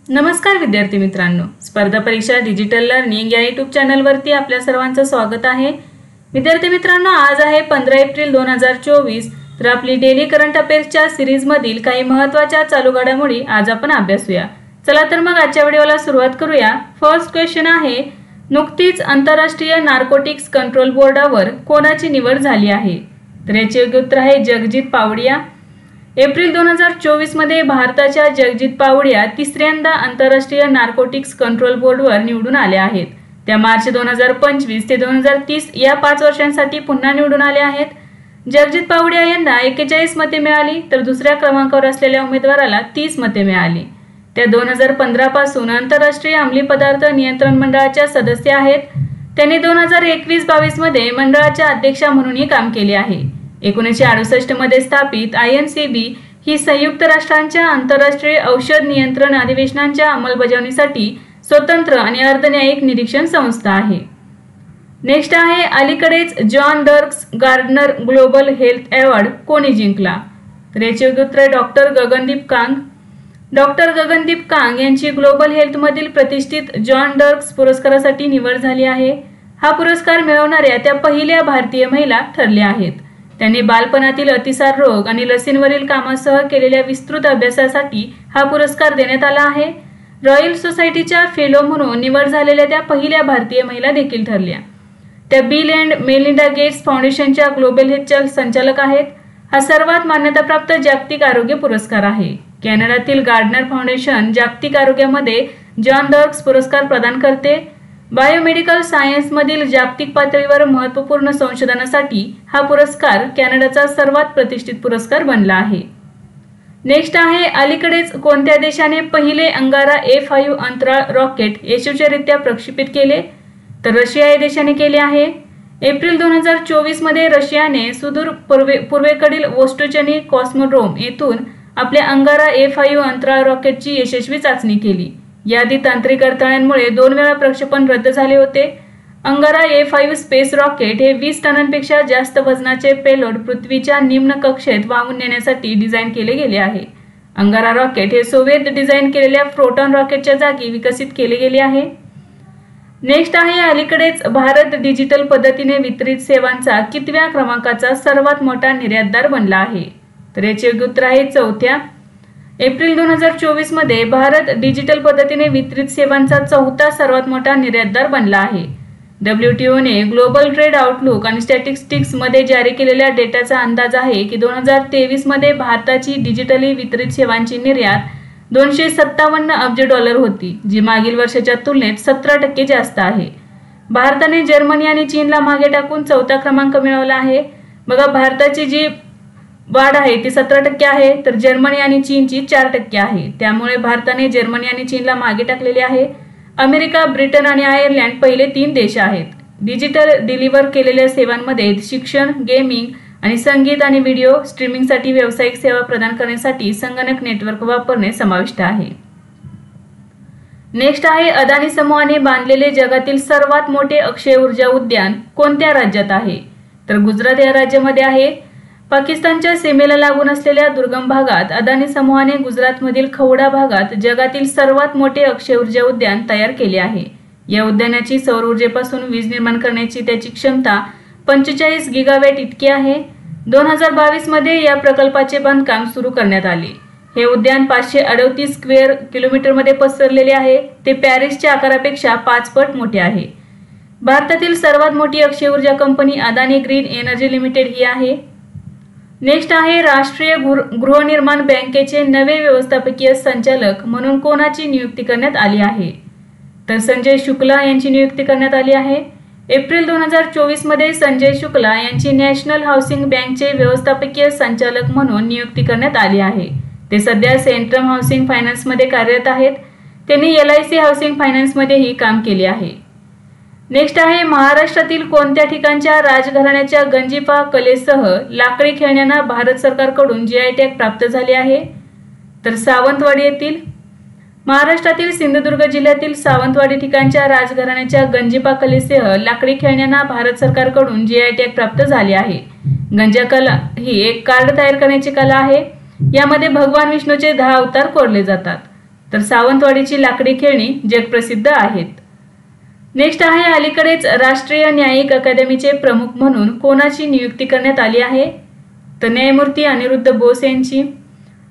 नमस्कार विद्यार्थी मित्रांनो, स्पर्धा परीक्षा डिजिटल लर्निंग या यूट्यूब चॅनलवरती आपल्या सर्वांचं स्वागत आहे। विद्यार्थी मित्रांनो, आज आहे 15 एप्रिल 2024। तर आपली डेली करंट अफेअर्सच्या सीरीज मधील काही महत्त्वाच्या चालू घडामोडी आज आपण अभ्यासूया। चला तर मग आजच्या व्हिडिओला सुरुवात करूया। फर्स्ट क्वेश्चन आहे, नुकतीच आंतरराष्ट्रीय नार्कोटिक्स कंट्रोल बोर्डावर कोणाची निवड झाली आहे? तर याचे योग्य उत्तर आहे जगजीत पावडिया। एप्रिल 2024 मध्ये भारताच्या जगजीत पावडिया तिसऱ्यांदा आंतरराष्ट्रीय नार्कोटिक्स कंट्रोल बोर्डवर निवडून आले आहेत। त्या मार्च 2025 ते 2030 या 5 वर्षांसाठी पुन्हा निवडून आले आहेत। जगजीत पावडिया यांना 41 मते मिळाली, तर दुसऱ्या क्रमांकावर असलेल्या उमेदवाराला 30 मते मिळाली। त्या 2015 पासून आंतरराष्ट्रीय अंमली पदार्थ नियंत्रण मंडळाच्या सदस्य आहेत। त्यांनी 2021-22 मध्ये मंडळाच्या अध्यक्षा म्हणूनही काम केले आहे। 1968 मध्ये स्थापित INCB ही संयुक्त राष्ट्रांच्या आंतरराष्ट्रीय औषध नियंत्रण अधिवेशनांच्या अंमलबजावणीसाठी स्वतंत्र आणि अर्धन्यायिक निरीक्षण संस्था आहे। नेक्स्ट आहे, अलीकडेच John Dirks Gardner global health award कोणी जिंकला? तर याचे योग्य उत्तर आहे डॉक्टर गगनदीप कांग। डॉक्टर गगनदीप कांग यांची ग्लोबल हेल्थ मधील प्रतिष्ठित जॉन डर्क्स पुरस्कारासाठी निवड झाली आहे। हा पुरस्कार मिळवणाऱ्या त्या पहिल्या भारतीय महिला ठरल्या आहेत। त्यांनी बालपणातील अतिसार रोग आणि लसींवरील कामासह केलेल्या विस्तृत अभ्यासासाठी हा पुरस्कार देण्यात आला आहे। रॉयल सोसायटीच्या फेलो म्हणून निवड झालेल्या त्या पहिल्या भारतीय महिला देखील ठरल्या। त्या बिल अँड मेलिंडा गेट्स फाउंडेशनच्या ग्लोबल हेल्थच्या संचालक आहेत। हा सर्वात मान्यताप्राप्त जागतिक आरोग्य पुरस्कार आहे। कॅनडातील गार्डनर फाउंडेशन जागतिक आरोग्यामध्ये जॉन डर्क्स पुरस्कार प्रदान करते। बायोमेडिकल सायन्स मधील जागतिक पातळीवर महत्त्वपूर्ण संशोधनासाठी हा पुरस्कार कॅनडाचा सर्वात प्रतिष्ठित पुरस्कार बनला आहे। नेक्स्ट आहे, अलीकडेच कोणत्या देशाने पहिले अंगारा A5 अंतराळ रॉकेट यशस्वीरित्या प्रक्षेपित केले? तर रशिया या देशाने केले आहे। एप्रिल 2024 मध्ये रशियाने सुदूर पूर्वेकडील वोस्टोचनी कॉस्मोड्रोम येथून आपल्या अंगारा A5 अंतराळ रॉकेटची यशस्वी चाचणी केली। याआधी तांत्रिक अडथळ्यांमुळे 2 वेळा प्रक्षेपण रद्द झाले होते। अंगारा A5 स्पेस रॉकेट हे 20 टनांपेक्षा जास्त वजनाचे पेलोड पृथ्वीच्या निम्न कक्षेत वाहून नेण्यासाठी डिझाइन केले गेले आहे। अंगारा रॉकेट हे सोव्हिएत डिझाइन केलेल्या प्रोटॉन रॉकेटच्या जागी विकसित केले गेले आहे। नेक्स्ट आहे, अलीकडेच भारत डिजिटल पद्धतीने वितरित सेवांचा कितव्या क्रमांकाचा सर्वात मोठा निर्यातदार बनला आहे? तर याचे योग्य उत्तर आहे 4थ्या। एप्रिल 2024 मध्ये भारत डिजिटल पद्धतीने वितरित सेवांचा 4था सर्वात मोठा निर्यातदार बनला आहे। WTOने ग्लोबल ट्रेड आउटलुक आणि स्टॅटिस्टिक्स मध्ये जारी केलेल्या डेटाचा अंदाज आहे की 2023 मध्ये भारताची डिजिटली वितरित सेवांची निर्यात $257 अब्ज होती, जी मागील वर्षाच्या तुलनेत 17% जास्त आहे। भारताने जर्मनी आणि चीनला मागे टाकून 4था क्रमांक मिळवला आहे। बघा, भारताची जी वाढ आहे ती 17% आहे, तर जर्मनी आणि चीनची 4% आहे। त्यामुळे भारताने जर्मनी आणि चीनला मागे टाकलेले आहे। अमेरिका, ब्रिटन आणि आयर्लंड पहिले 3 देश आहेत। डिजिटल डिलिव्हर केलेल्या सेवांमध्ये शिक्षण, गेमिंग आणि संगीत आणि व्हिडिओ स्ट्रीमिंगसाठी व्यावसायिक सेवा प्रदान करण्यासाठी संगणक नेटवर्क वापरणे समाविष्ट आहे। नेक्स्ट आहे, अदानी समूहाने बांधलेले जगातील सर्वात मोठे अक्षय ऊर्जा उद्यान कोणत्या राज्यात आहे? तर गुजरात या राज्यामध्ये आहे। पाकिस्तानच्या सीमेला लागून असलेल्या दुर्गम भागात अदानी समूहाने गुजरातमधील खवडा भागात जगातील सर्वात मोठे अक्षय ऊर्जा उद्यान तयार केले आहे। या उद्यानाची सौर ऊर्जेपासून वीज निर्माण करण्याची त्याची क्षमता 45 गिगावॅट इतकी आहे। 2022 मध्ये या प्रकल्पाचे बांधकाम सुरू करण्यात आले। हे उद्यान 538 स्क्वेअर किलोमीटर मध्ये पसरलेले आहे। ते पॅरिसच्या आकारापेक्षा 5 पट मोठे आहे। भारतातील सर्वात मोठी अक्षय ऊर्जा कंपनी अदानी ग्रीन एनर्जी लिमिटेड ही आहे। नेक्स्ट आहे, राष्ट्रीय गृहनिर्माण बँकेचे नवे व्यवस्थापकीय संचालक म्हणून कोणाची नियुक्ती करण्यात आली आहे? तर संजय शुक्ला यांची नियुक्ती करण्यात आली आहे। एप्रिल 2024 मध्ये संजय शुक्ला यांची नॅशनल हाऊसिंग बँकचे व्यवस्थापकीय संचालक म्हणून नियुक्ती करण्यात आली आहे। ते सध्या सेंट्रम हाऊसिंग फायनान्स मध्ये कार्यरत आहेत। त्यांनी LIC हाऊसिंग फायनान्स मध्येही काम केले आहे। नेक्स्ट आहे, महाराष्ट्रातील कोणत्या ठिकाणच्या राजघराण्याच्या गंजिफा कलेसह लाकडी खेळण्यांना भारत सरकारकडून GI टॅग प्राप्त झाले आहे? तर सावंतवाडी येथील। महाराष्ट्रातील सिंधुदुर्ग जिल्ह्यातील सावंतवाडी ठिकाणच्या राजघराण्याच्या गंजिफा कलेसह लाकडी खेळण्यांना भारत सरकारकडून GI टॅग प्राप्त झाले आहे। गंजा कला ही एक कार्ड तयार करण्याची कला आहे। यामध्ये भगवान विष्णूचे 10 अवतार कोरले जातात। तर सावंतवाडीची लाकडी खेळणी जगप्रसिद्ध आहेत. नेक्स्ट आहे अलीकडेच राष्ट्रीय न्यायिक अकादमीचे प्रमुख म्हणून कोणाची नियुक्ती करण्यात आली आहे? तर न्यायमूर्ती अनिरुद्ध बोस यांची.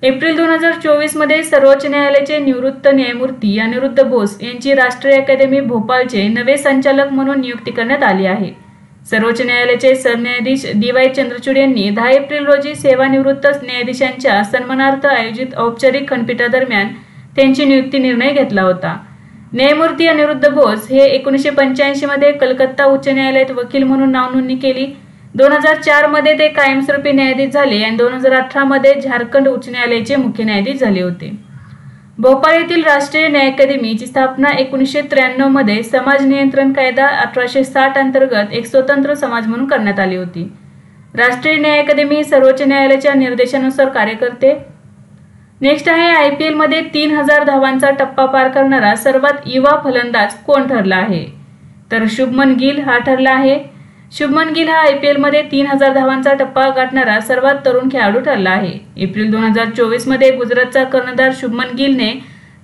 एप्रिल 2024 मध्ये सर्वोच्च न्यायालयाचे निवृत्त न्यायमूर्ती अनिरुद्ध बोस यांची राष्ट्रीय अकादमी भोपाळचे नवे संचालक म्हणून नियुक्ती करण्यात आली आहे. सर्वोच्च न्यायालयाचे सरन्यायाधीश DY चंद्रचूड यांनी 10 एप्रिल रोजी सेवानिवृत्त न्यायाधीशांच्या सन्मानार्थ आयोजित औपचारिक खंडपीठादरम्यान त्यांची नियुक्ती निर्णय घेतला होता. न्यायमूर्ती अनिरुद्ध बोस हे 1985 मध्ये कलकत्ता उच्च न्यायालयात वकील म्हणून नावनोंदणी केली. 2004 मध्ये ते कायमस्वरूपी न्यायाधीश झाले आणि 2018 मध्ये झारखंड उच्च न्यायालयाचे मुख्य न्यायाधीश झाले होते. भोपाळ येथील राष्ट्रीय न्याय अकादमीची स्थापना 1993 मध्ये समाज नियंत्रण कायदा 1860 अंतर्गत एक स्वतंत्र समाज म्हणून करण्यात आली होती. राष्ट्रीय न्याय अकादमी सर्वोच्च न्यायालयाच्या निर्देशानुसार कार्य करते. नेक्स्ट आहे IPL मध्ये 3000 धावांचा टप्पा पार करणारा सर्वात युवा फलंदाज कोण ठरला आहे? तर शुभमन गिल हा ठरला आहे. शुभमन गिल हा IPL मध्ये 3000 धावांचा टप्पा गाठणारा सर्वात तरुण खेळाडू ठरला आहे. एप्रिल 2024 मध्ये गुजरातचा कर्णधार शुभमन गिलने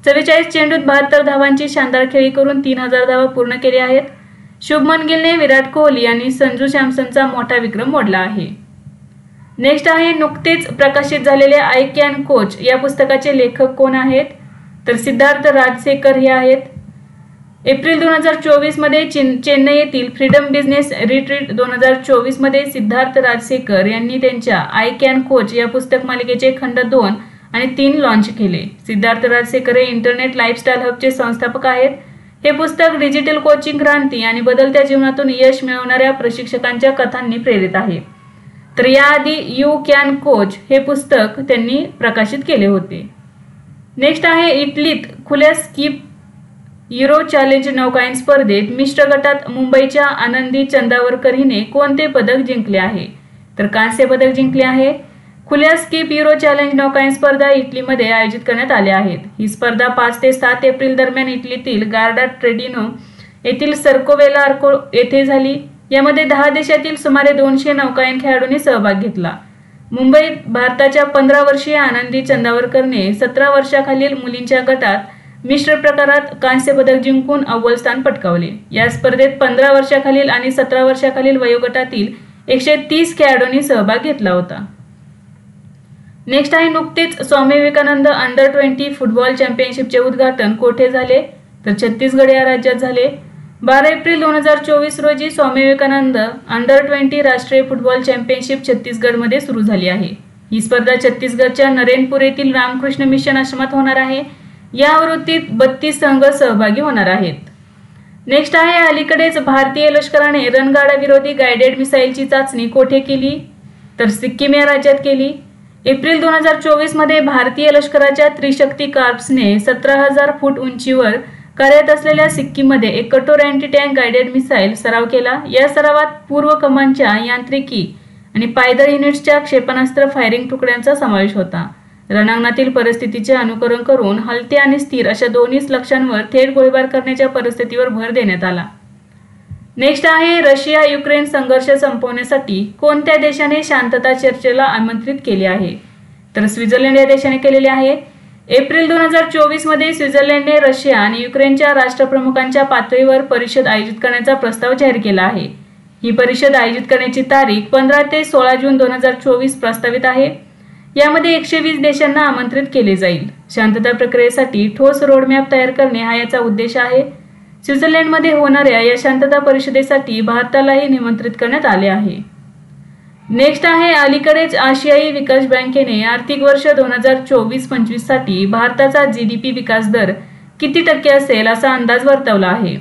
44 चेंडूत 72 धावांची शानदार खेळी करून 3000 धावा पूर्ण केल्या आहेत. शुभमन गिलने विराट कोहली आणि संजू सॅमसनचा मोठा विक्रम मोडला आहे. नेक्स्ट आहे नुकतेच प्रकाशित झालेले आय कॅन कोच या पुस्तकाचे लेखक कोण आहेत? तर सिद्धार्थ राजशेखर हे आहेत. एप्रिल 2024 मध्ये चेन्नई येथील फ्रीडम बिझनेस रिट्रीट 2024 मध्ये सिद्धार्थ राजशेखर यांनी त्यांच्या आय कॅन कोच या पुस्तक मालिकेचे खंड 2 आणि 3 लॉन्च केले. सिद्धार्थ राजशेखर हे इंटरनेट लाईफस्टाईल हबचे संस्थापक आहेत. हे पुस्तक डिजिटल कोचिंग क्रांती आणि बदलत्या जीवनातून यश मिळवणाऱ्या प्रशिक्षकांच्या कथांनी प्रेरित आहे. तर याआधी यू कॅन कोच हे पुस्तक त्यांनी प्रकाशित केले होते. नेक्स्ट आहे इटलीत खुल्या स्कीप युरो चॅलेंज नौकायन स्पर्धेत मिश्र गटात मुंबईच्या आनंदी चंदावरकर हिने कोणते पदक जिंकले आहे? तर कांस्य पदक जिंकले आहे. खुल्या स्कीप युरो चॅलेंज नौकायन स्पर्धा इटलीमध्ये आयोजित करण्यात आल्या आहेत. ही स्पर्धा 5 ते 7 एप्रिल दरम्यान इटलीतील गार्डा ट्रेडिनो येथील सर्कोवेला आर्को येथे झाली. यामध्ये 10 देशातील सुमारे 200 नौकायन खेळाडूंनी सहभाग घेतला. मुंबईत भारताच्या 15 वर्षीय आनंदी चंदावरकरने 17 वर्षाखालील मुलींच्या गटात मिश्र प्रकारात कांस्य पदक जिंकून अव्वल स्थान पटकावले. या स्पर्धेत 15 वर्षाखालील आणि 17 वर्षाखालील वयोगटातील 130 खेळाडूंनी सहभाग घेतला होता. नेक्स्ट आहे नुकतेच स्वामी विवेकानंद अंडर-20 फुटबॉल चॅम्पियनशिपचे उद्घाटन कोठे झाले? तर छत्तीसगड या राज्यात झाले. 12 एप्रिल 2024 रोजी स्वामी विवेकानंद अंडर-20 राष्ट्रीय फुटबॉल चॅम्पियनशिप छत्तीसगडमध्ये सुरू झाली आहे. ही स्पर्धा छत्तीसगडच्या नरेनपूर येथील रामकृष्ण मिशन आश्रमात होणार आहे. या आवृत्तीत 32 संघ सहभागी होणार आहेत. नेक्स्ट आहे अलीकडेच भारतीय लष्कराने रणगाडा विरोधी गायडेड मिसाईलची चाचणी कोठे केली? तर सिक्कीम या राज्यात केली. एप्रिल 2024 मध्ये भारतीय लष्कराच्या त्रिशक्ती कॉर्प्सने 17,000 फूट उंचीवर कार्यरत असलेल्या सिक्कीममध्ये एक कठोर अँटी टँक गायडेड मिसाईल सराव केला. या सरावात पूर्व कमांडच्या यांत्रिकी आणि पायदळ युनिट्सच्या क्षेपणास्त्र फायरिंग तुकड्यांचा समावेश होता. रणांगणातील परिस्थितीचे अनुकरण करून हलते आणि स्थिर अशा दोन्हीच लक्ष्यांवर थेट गोळीबार करण्याच्या परिस्थितीवर भर देण्यात आला. नेक्स्ट आहे रशिया युक्रेन संघर्ष संपवण्यासाठी कोणत्या देशाने शांतता चर्चेला आमंत्रित केले आहे? तर स्वित्झर्लंड या देशाने केलेले आहे. एप्रिल 2024 मध्ये स्वित्झर्लंडने रशिया आणि युक्रेनच्या राष्ट्रप्रमुखांच्या पातळीवर परिषद आयोजित करण्याचा प्रस्ताव जाहीर केला आहे. ही परिषद आयोजित करण्याची तारीख 15 ते 16 जून 2024 प्रस्तावित आहे. यामध्ये 120 देशांना आमंत्रित केले जाईल. शांतता प्रक्रियेसाठी ठोस रोडमॅप तयार करणे हा याचा उद्देश आहे. स्वित्झर्लंडमध्ये होणाऱ्या या शांतता परिषदेसाठी भारतालाही निमंत्रित करण्यात आले आहे. नेक्स्ट आहे अलीकडेच आशियाई विकास बँकेने आर्थिक वर्ष 2024-25 साठी भारताचा GDP विकास दर किती टक्के असेल असा अंदाज वर्तवला आहे?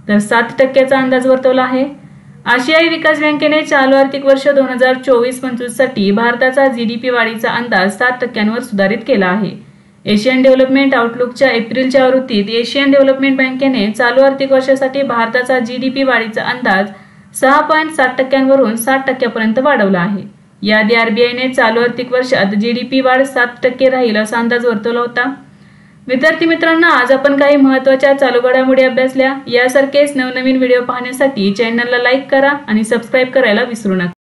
तर 7% अंदाज वर्तवला आहे. आशियाई विकास बँकेने चालू आर्थिक वर्ष 2024-25 साठी भारताचा GDP वाढीचा अंदाज 7% सुधारित केला आहे. एशियन डेव्हलपमेंट आउटलुकच्या एप्रिलच्या आवृत्तीत एशियन डेव्हलपमेंट बँकेने चालू आर्थिक वर्षासाठी भारताचा GDP वाढीचा अंदाज 6.7% वरून 7% वाढवला आहे. याआधी RBIने चालू आर्थिक वर्षात GDP वाढ 7% राहील असा अंदाज वर्तवला होता. विद्यार्थी मित्रांनो, आज आपण काही महत्त्वाच्या चालू घडामोडी अभ्यासल्या. यासारखेच नवनवीन व्हिडिओ पाहण्यासाठी चॅनलला लाईक करा आणि सबस्क्राईब करायला विसरू नका.